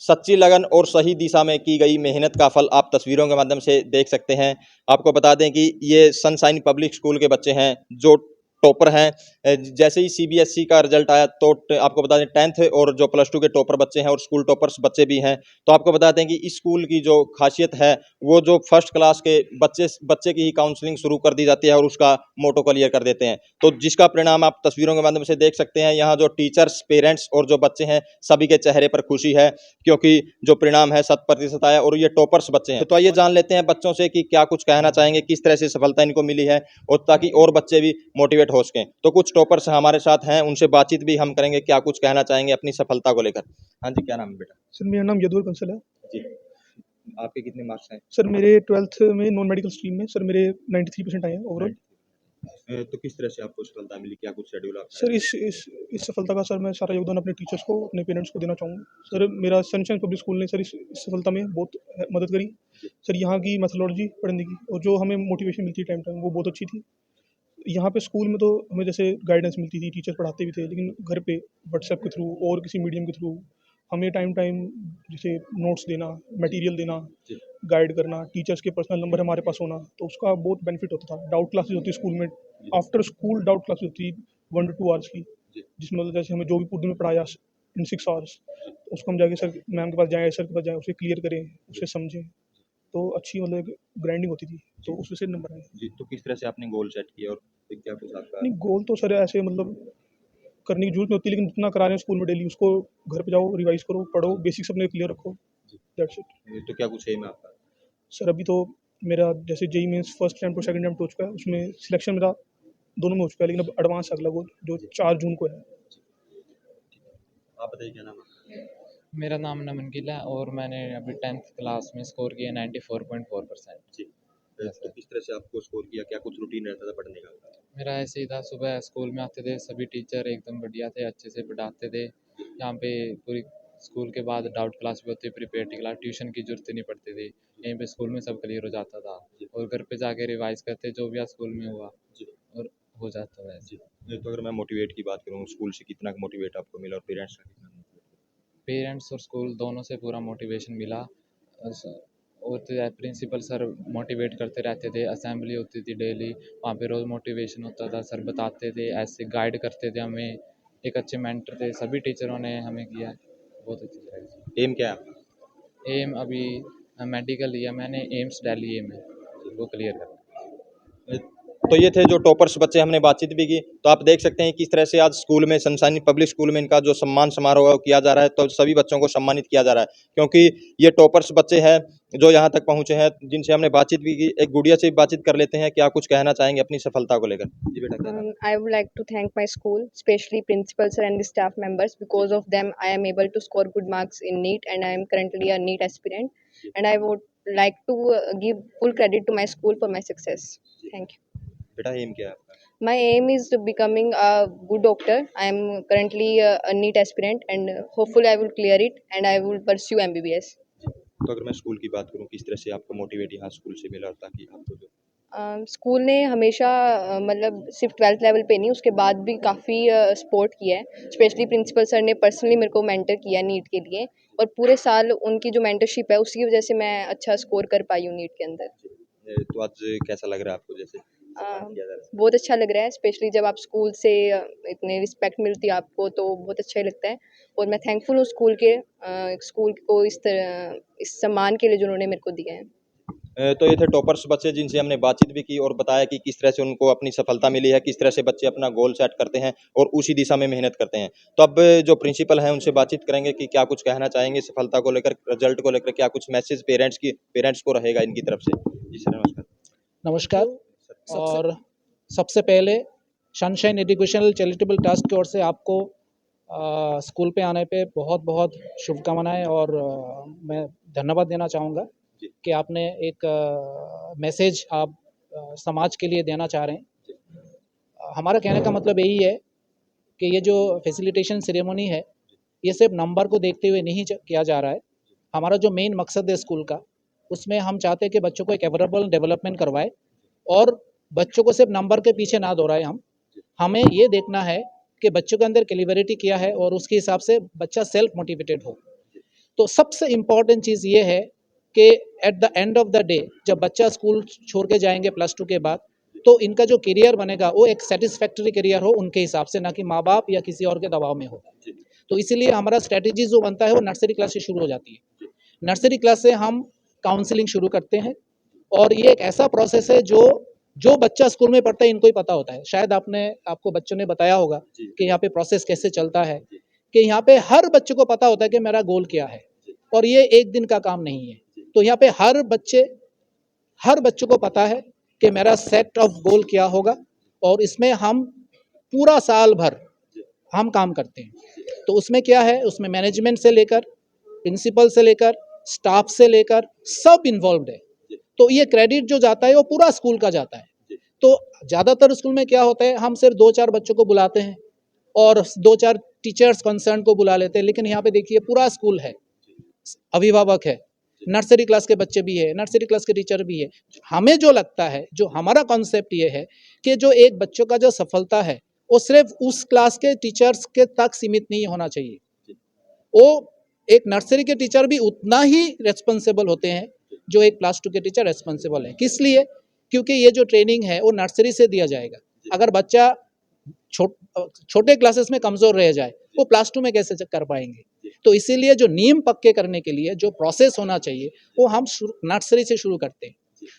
सच्ची लगन और सही दिशा में की गई मेहनत का फल आप तस्वीरों के माध्यम से देख सकते हैं। आपको बता दें कि ये सनशाइन पब्लिक स्कूल के बच्चे हैं जो टॉपर हैं। जैसे ही सीबीएसई का रिजल्ट आया तो आपको बता दें 10th और जो +2 के टॉपर बच्चे हैं और स्कूल टॉपर्स बच्चे भी हैं। तो आपको बता दें कि इस स्कूल की जो खासियत है वो जो फर्स्ट क्लास के बच्चे की ही काउंसलिंग शुरू कर दी जाती है और उसका मोटो क्लियर कर देते हैं। तो जिसका परिणाम आप तस्वीरों के माध्यम से देख सकते हैं। यहाँ जो टीचर्स, पेरेंट्स और जो बच्चे हैं सभी के चेहरे पर खुशी है क्योंकि जो परिणाम है 100% आया और ये टॉपर्स बच्चे हैं। तो आइए जान लेते हैं बच्चों से कि क्या कुछ कहना चाहेंगे, किस तरह से सफलता इनको मिली है और ताकि और बच्चे भी मोटिवेट हो सकें। तो कुछ टॉपर्स हमारे साथ हैं, उनसे बातचीत भी हम करेंगे, क्या कुछ कहना चाहेंगे अपनी सफलता को लेकर। हाँ जी, क्या नाम है बेटा? सर मेरा नाम यदुवर कंसल है। जी, आपके कितने मार्क्स हैं? सर मेरे 12th में नॉन मेडिकल स्ट्रीम में सर मेरे 93% आए हैं ओवरऑल। तो किस तरह से आपको सफलता मिली, क्या कुछ शेड्यूल आपका? सर इस सफलता का सर मैं सारा योगदान अपने टीचर्स को, अपने पेरेंट्स को देना चाहूँगा। सर मेरा सनशाइन पब्लिक स्कूल ने सर इस सफलता में बहुत मदद करी। सर यहाँ की मेथोडोलॉजी पढ़ने की और जो हमें मोटिवेशन मिलती है टाइम टाइम वो बहुत अच्छी थी। यहाँ पे स्कूल में तो हमें जैसे गाइडेंस मिलती थी, टीचर पढ़ाते भी थे, लेकिन घर पे व्हाट्सएप के थ्रू और किसी मीडियम के थ्रू हमें टाइम टाइम जैसे नोट्स देना, मटेरियल देना, गाइड करना, टीचर्स के पर्सनल नंबर हमारे पास होना, तो उसका बहुत बेनिफिट होता था। डाउट क्लासेस होती है स्कूल में, आफ्टर स्कूल डाउट क्लासेस होती है 1 to 2 आवर्स की, जिसमें मतलब जैसे हमें जो भी पूरे दिन में पढ़ाया इन 6 आवर्स, उसको हम जाके सर मैम के पास जाएँ, सर के पास जाएँ, उसे क्लियर करें, उसे समझें। तो अच्छी मतलब ग्राइंडिंग होती थी, तो उसमें से नंबर आए। जी, तो किस तरह से आपने गोल सेट किया और फिर क्या कुछ आपका? नहीं, गोल तो सर ऐसे मतलब करने की ज़रूरत नहीं होती, लेकिन जितना करा रहे हैं स्कूल में डेली उसको घर पे जाओ, रिवाइज़ करो, पढ़ो, बेसिक्स अपने क्लियर रखो, दैट्स इट। तो क्या कुछ एम है आपका? सर अभी तो मेरा जैसे जेईई मेंस फर्स्ट अटेम्प्ट और सेकंड अटेम्प्ट हो चुका है, उसमें सिलेक्शन मेरा दोनों में हो चुका है, लेकिन अब एडवांस अगला वो जो 4 जून को है। आप बताइए क्या नाम है आपका? मेरा नाम नमन गिल है और मैंने अभी 10th क्लास में स्कोर किया 94.4%। जी, यस तो सर। किस तरह से आपको स्कोर किया, क्या कुछ रूटीन रहता था पढ़ने का? मेरा ऐसे ही था, सुबह स्कूल में आते थे, सभी टीचर एकदम बढ़िया थे, अच्छे से पढ़ाते थे। यहाँ पे पूरी स्कूल के बाद डाउट क्लास भी होती, प्रिपेयर क्लास, ट्यूशन की जरूरत ही नहीं पड़ती थी। यहीं पे स्कूल में सब क्लियर हो जाता था और घर पे जाके रिवाइज करते जो भी आज स्कूल में हुआ जी और हो जाता था ऐसे। जी, तो अगर मैं मोटिवेट की बात करूँ, स्कूल से कितना मोटिवेट आपको मिला और पेरेंट्स का कितना मोटिवेट? पेरेंट्स और स्कूल दोनों से पूरा मोटिवेशन मिला। और प्रिंसिपल सर मोटिवेट करते रहते थे, असेंबली होती थी डेली, वहाँ पे रोज़ मोटिवेशन होता था, सर बताते थे, ऐसे गाइड करते थे हमें, एक अच्छे मेंटर थे, सभी टीचरों ने हमें किया, बहुत अच्छी तरह एम क्या है आपका? से। एम अभी मेडिकल लिया मैंने, एम्स दिल्ली एम है, वो क्लियर करना। तो ये थे जो टॉपर्स बच्चे, हमने बातचीत भी की। तो आप देख सकते हैं किस तरह से आज स्कूल में, सनशाइन पब्लिक स्कूल में इनका जो सम्मान समारोह किया जा रहा है, तो सभी बच्चों को सम्मानित किया जा रहा है क्योंकि ये टॉपर्स बच्चे हैं जो यहाँ तक पहुँचे हैं, जिनसे हमने बातचीत भी की। एक गुड़िया से भी बातचीत कर लेते हैं, क्या कुछ कहना चाहेंगे अपनी सफलता को लेकर? जी बेटा, क्या नाम है? I would like to thank my school, especially principal sir and the staff members. Because of them, I am able to score good marks in NEET, and I am currently a NEET aspirant. And I would like to give full credit to my school for my success. Thank you. बेटा M क्या है आपका? My aim is becoming a good doctor. I am currently a NEET aspirant, and hopefully I will clear it, and I will pursue MBBS. तो अगर मैं school की बात करूँ, किस तरह से आपको मोटिवेट यहाँ स्कूल से मिला ताकि आपको जो स्कूल ने हमेशा मतलब सिर्फ 12th लेवल पे नहीं, उसके बाद भी काफ़ी सपोर्ट किया है। स्पेशली प्रिंसिपल सर ने पर्सनली मेरे को मेंटर किया नीट के लिए, और पूरे साल उनकी जो मेंटरशिप है उसकी वजह से मैं अच्छा स्कोर कर पाई हूँ नीट के अंदर। तो आज कैसा लग रहा है आपको जैसे सम्मान किया जा रहा है? बहुत अच्छा लग रहा है, स्पेशली जब आप स्कूल से इतने रिस्पेक्ट मिलती है आपको, तो बहुत अच्छा ही लगता है। और मैं थैंकफुल हूँ स्कूल को इस सम्मान के लिए जो उन्होंने मेरे को दिया है। तो ये थे टॉपर्स बच्चे जिनसे हमने बातचीत भी की और बताया कि किस तरह से उनको अपनी सफलता मिली है, किस तरह से बच्चे अपना गोल सेट करते हैं और उसी दिशा में मेहनत करते हैं। तो अब जो प्रिंसिपल हैं उनसे बातचीत करेंगे कि क्या कुछ कहना चाहेंगे सफलता को लेकर, रिजल्ट को लेकर, क्या कुछ मैसेज पेरेंट्स को रहेगा इनकी तरफ से। जी सर, नमस्कार। नमस्कार। और सबसे पहले सनशाइन एजुकेशनल चैरिटेबल ट्रस्ट की ओर से आपको स्कूल पे आने पे बहुत बहुत शुभकामनाएं, और मैं धन्यवाद देना चाहूँगा कि आपने एक मैसेज आप समाज के लिए देना चाह रहे हैं। हमारा कहने का मतलब यही है कि ये जो फैसिलिटेशन सेरेमनी है, ये सिर्फ नंबर को देखते हुए नहीं किया जा रहा है। हमारा जो मेन मकसद है स्कूल का, उसमें हम चाहते हैं कि बच्चों को एक एवरेबल डेवलपमेंट करवाए और बच्चों को सिर्फ नंबर के पीछे ना दौड़ाए। हमें ये देखना है कि बच्चों के अंदर कैलिबरिटी क्या है और उसके हिसाब से बच्चा सेल्फ मोटिवेटेड हो। तो सबसे इम्पॉर्टेंट चीज़ ये है कि at the end of the day जब बच्चा स्कूल छोड़ के जाएंगे +2 के बाद, तो इनका जो करियर बनेगा वो एक सेटिस्फैक्टरी करियर हो उनके हिसाब से, ना कि माँ बाप या किसी और के दबाव में हो। तो इसीलिए हमारा स्ट्रैटेजी जो बनता है वो नर्सरी क्लास से शुरू हो जाती है। नर्सरी क्लास से हम काउंसलिंग शुरू करते हैं, और ये एक ऐसा प्रोसेस है जो बच्चा स्कूल में पढ़ता है इनको ही पता होता है। शायद आपको बच्चों ने बताया होगा कि यहाँ पे प्रोसेस कैसे चलता है, कि यहाँ पे हर बच्चे को पता होता है कि मेरा गोल क्या है, और ये एक दिन का काम नहीं है। तो यहाँ पे हर बच्चे को पता है कि मेरा सेट ऑफ गोल क्या होगा, और इसमें हम पूरा साल भर हम काम करते हैं। तो उसमें क्या है, उसमें मैनेजमेंट से लेकर, प्रिंसिपल से लेकर, स्टाफ से लेकर सब इन्वॉल्व है। तो ये क्रेडिट जो जाता है वो पूरा स्कूल का जाता है। तो ज़्यादातर स्कूल में क्या होता है, हम सिर्फ 2-4 बच्चों को बुलाते हैं और 2-4 टीचर्स कंसर्न को बुला लेते हैं, लेकिन यहाँ पे देखिए पूरा स्कूल है, अभिभावक है, नर्सरी क्लास के बच्चे भी है, नर्सरी क्लास के टीचर भी है। हमें जो लगता है, जो हमारा कॉन्सेप्ट ये है कि जो एक बच्चों का जो सफलता है वो सिर्फ उस क्लास के टीचर्स के तक सीमित नहीं होना चाहिए। वो एक नर्सरी के टीचर भी उतना ही रेस्पॉन्सिबल होते हैं जो एक +2 के टीचर रेस्पॉन्सिबल है। किस लिए? क्योंकि ये जो ट्रेनिंग है वो नर्सरी से दिया जाएगा। अगर बच्चा छोटे क्लासेस में कमज़ोर रह जाए, वो +2 में कैसे कर पाएंगे? तो इसीलिए जो नियम पक्के करने के लिए जो प्रोसेस होना चाहिए वो हम नर्सरी से शुरू करते हैं।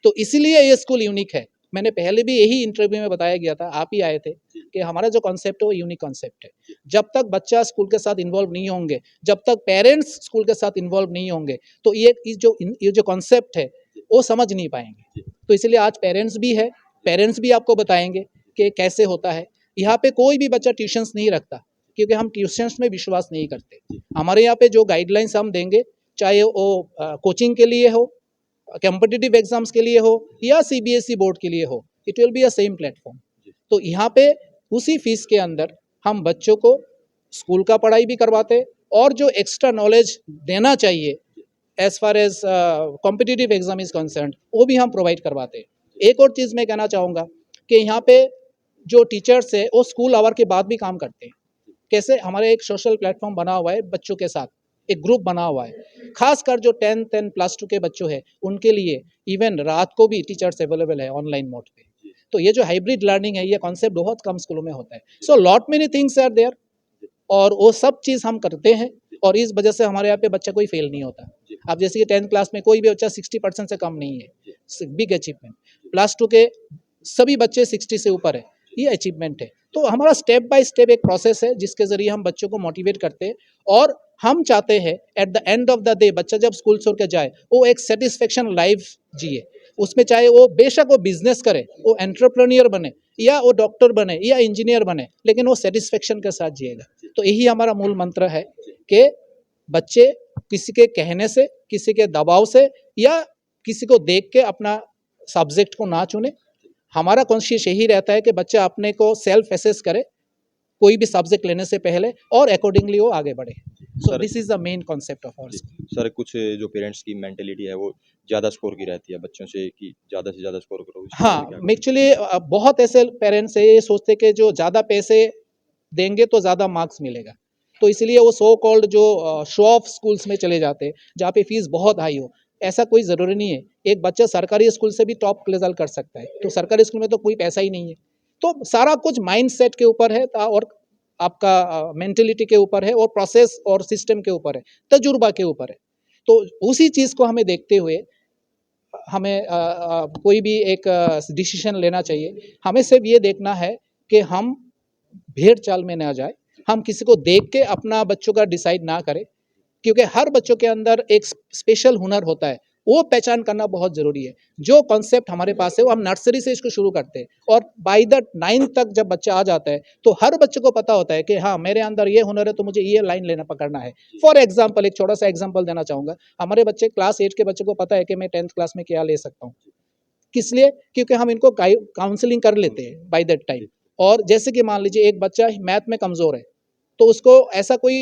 तो इसीलिए ये स्कूल यूनिक है। मैंने पहले भी यही इंटरव्यू में बताया गया था, आप ही आए थे, कि हमारा जो कॉन्सेप्ट है वो यूनिक कॉन्सेप्ट है। जब तक बच्चा स्कूल के साथ इन्वॉल्व नहीं होंगे, जब तक पेरेंट्स स्कूल के साथ इन्वॉल्व नहीं होंगे, तो ये जो कॉन्सेप्ट है वो समझ नहीं पाएंगे। तो इसलिए आज पेरेंट्स भी आपको बताएंगे कि कैसे होता है। यहाँ पे कोई भी बच्चा ट्यूशन्स नहीं रखता, क्योंकि हम ट्यूशन्स में विश्वास नहीं करते। हमारे यहाँ पे जो गाइडलाइंस हम देंगे, चाहे वो कोचिंग के लिए हो, कॉम्पिटिटिव एग्जाम्स के लिए हो, या CBSE बोर्ड के लिए हो, it will be a same platform. तो यहाँ पे उसी फीस के अंदर हम बच्चों को स्कूल का पढ़ाई भी करवाते, और जो एक्स्ट्रा नॉलेज देना चाहिए as far as competitive exam is concern, वो भी हम प्रोवाइड करवाते हैं। एक और चीज़ मैं कहना चाहूँगा कि यहाँ पे जो टीचर्स है वो स्कूल आवर के बाद भी काम करते हैं। कैसे? हमारे एक सोशल प्लेटफॉर्म बना हुआ है बच्चों के साथ, एक ग्रुप बना हुआ है, खासकर जो 10th and +2 के बच्चों हैं उनके लिए इवन रात को भी टीचर्स अवेलेबल है ऑनलाइन मोड पे। तो ये जो हाइब्रिड लर्निंग है, ये कॉन्सेप्ट बहुत कम स्कूलों में होता है। So lot many things are there, और वो सब चीज़ हम करते हैं, और इस वजह से हमारे यहाँ पे बच्चा कोई फेल नहीं होता। अब जैसे कि 10th क्लास में कोई भी बच्चा 60% से कम नहीं है, बिग अचीवमेंट। +2 के सभी बच्चे 60 से ऊपर है, ये अचीवमेंट है। तो हमारा स्टेप बाय स्टेप एक प्रोसेस है जिसके ज़रिए हम बच्चों को मोटिवेट करते हैं, और हम चाहते हैं at the end of the day बच्चा जब स्कूल छोड़ के जाए वो एक सेटिस्फेक्शन लाइफ जिए। उसमें चाहे वो बेशक वो बिजनेस करे, वो एंटरप्रेन्योर बने, या वो डॉक्टर बने, या इंजीनियर बने, लेकिन वो सेटिस्फेक्शन के साथ जिएगा। तो यही हमारा मूल मंत्र है कि बच्चे किसी के कहने से, किसी के दबाव से, या किसी को देख के अपना सब्जेक्ट को ना चुने। हमारा कोशिश यही रहता है कि बच्चा अपने को सेल्फ एसेस करे कोई भी सब्जेक्ट लेने से पहले, और अकॉर्डिंगली वो आगे बढ़े। So this is the main concept of our school. Sir कुछ जो पेरेंट्स की मेंटेलिटी है वो ज़्यादा स्कोर की रहती है बच्चों से कि ज़्यादा से ज़्यादा स्कोर करो। हाँ, एक्चुअली बहुत ऐसे पेरेंट्स है ये सोचते कि जो ज़्यादा पैसे देंगे तो ज़्यादा मार्क्स मिलेगा, तो इसलिए वो सो कॉल्ड जो शो ऑफ स्कूल्स में चले जाते हैं जहाँ पे फीस बहुत हाई हो। ऐसा कोई ज़रूरी नहीं है, एक बच्चा सरकारी स्कूल से भी टॉप रिजल्ट कर सकता है। तो सरकारी स्कूल में तो कोई पैसा ही नहीं है। तो सारा कुछ माइंड सेट के ऊपर है, और आपका मेंटेलिटी के ऊपर है, और प्रोसेस और सिस्टम के ऊपर है, तजुर्बा के ऊपर है। तो उसी चीज़ को हमें देखते हुए हमें कोई भी एक डिसीजन लेना चाहिए। हमें सिर्फ ये देखना है कि हम भेड़ चाल में ना जाए, हम किसी को देख के अपना बच्चों का डिसाइड ना करें, क्योंकि हर बच्चों के अंदर एक स्पेशल हुनर होता है, वो पहचान करना बहुत ज़रूरी है। जो कॉन्सेप्ट हमारे पास है वो हम नर्सरी से इसको शुरू करते हैं, और बाय द 9th तक जब बच्चा आ जाता है तो हर बच्चे को पता होता है कि हाँ मेरे अंदर ये हुनर है, तो मुझे ये लाइन लेना पकड़ना है। फॉर एग्जाम्पल एक छोटा सा एग्जाम्पल देना चाहूँगा। हमारे बच्चे क्लास 8 के बच्चे को पता है कि मैं 10th क्लास में क्या ले सकता हूँ। किस लिए? क्योंकि हम इनको काउंसलिंग कर लेते हैं बाय दैट टाइम। और जैसे कि मान लीजिए एक बच्चा मैथ में कमज़ोर है, तो उसको ऐसा कोई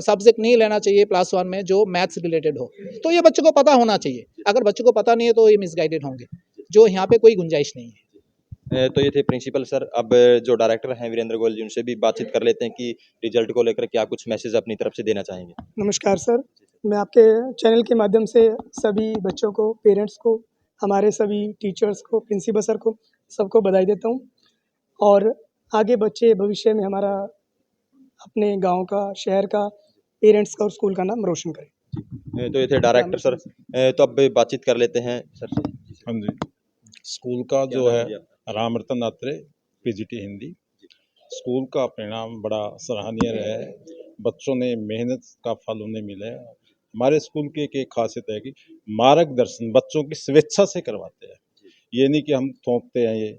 सब्जेक्ट नहीं लेना चाहिए +1 में जो मैथ्स रिलेटेड हो। तो ये बच्चे को पता होना चाहिए। अगर बच्चे को पता नहीं है तो ये मिसगाइडेड होंगे, जो यहाँ पे कोई गुंजाइश नहीं है। तो ये थे प्रिंसिपल सर। अब जो डायरेक्टर हैं वीरेंद्र गोयल जी, उनसे भी बातचीत कर लेते हैं कि रिजल्ट को लेकर क्या कुछ मैसेज अपनी तरफ से देना चाहेंगे। नमस्कार सर, मैं आपके चैनल के माध्यम से सभी बच्चों को, पेरेंट्स को, हमारे सभी टीचर्स को, प्रिंसिपल सर को, सबको बधाई देता हूँ और आगे बच्चे भविष्य में हमारा अपने गांव का, शहर का, पेरेंट्स का और स्कूल का नाम रोशन करें। तो ये थे डायरेक्टर सर। तो अब बातचीत कर लेते हैं सर से। हाँ जी, स्कूल का जो है राम रतन अत्रे, पीजीटी हिंदी। स्कूल का परिणाम बड़ा सराहनीय रहा है, बच्चों ने मेहनत का फल उन्हें मिला है। हमारे स्कूल की एक खासियत है कि मार्गदर्शन बच्चों की स्वेच्छा से करवाते हैं, ये नहीं कि हम थोपते हैं। ये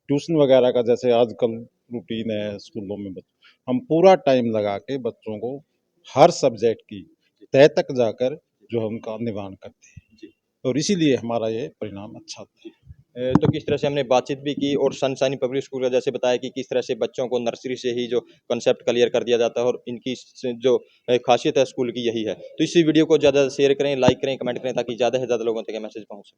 ट्यूशन वगैरह का जैसे आजकल रूटीन है स्कूलों में, हम पूरा टाइम लगा के बच्चों को हर सब्जेक्ट की तह तक जाकर जो है उनका निवारण करते हैं, और इसीलिए हमारा ये परिणाम अच्छा होता है। तो किस तरह से हमने बातचीत भी की और सनशाइन पब्लिक स्कूल का जैसे बताया कि किस तरह से बच्चों को नर्सरी से ही जो कॉन्सेप्ट क्लियर कर दिया जाता है और इनकी जो खासियत है स्कूल की यही है। तो इसी वीडियो को ज़्यादा शेयर करें, लाइक करें, कमेंट करें ताकि ज़्यादा से ज़्यादा लोगों तक ये मैसेज पहुँच सके।